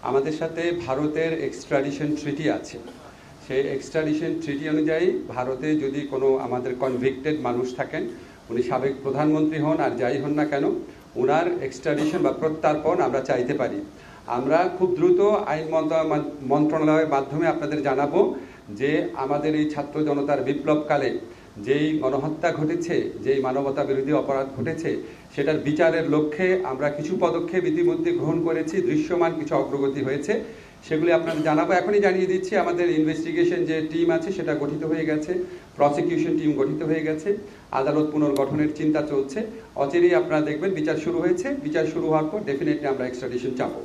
আমাদের সাথে ভারতের এক্সট্রাডিশন ট্রিটি আছে। সেই এক্সট্রাডিশন ট্রিটি অনুযায়ী ভারতে যদি কোনো আমাদের কনভিক্টেড মানুষ থাকেন, উনি সাবেক প্রধানমন্ত্রী হন আর যাই হন না কেন, ওনার এক্সট্রাডিশন বা প্রত্যর্পণ আমরা চাইতে পারি। আমরা খুব দ্রুত আইন মন্ত্রণালয়ের মাধ্যমে আপনাদের জানাবো যে আমাদের এই ছাত্র জনতার বিপ্লবকালে যেই গণহত্যা ঘটেছে, যেই মানবতা বিরোধী অপরাধ ঘটেছে, সেটার বিচারের লক্ষ্যে আমরা কিছু পদক্ষেপ ইতিমধ্যে গ্রহণ করেছি, দৃশ্যমান কিছু অগ্রগতি হয়েছে, সেগুলি আপনাদের জানাবো। এখনই জানিয়ে দিচ্ছি, আমাদের ইনভেস্টিগেশন যে টিম আছে সেটা গঠিত হয়ে গেছে, প্রসিকিউশন টিম গঠিত হয়ে গেছে, আদালত পুনর্গঠনের চিন্তা চলছে। অচিরেই আপনারা দেখবেন বিচার শুরু হয়েছে। বিচার শুরু হওয়ার পর ডেফিনেটলি আমরা এক্সট্রাডিশন চাবো।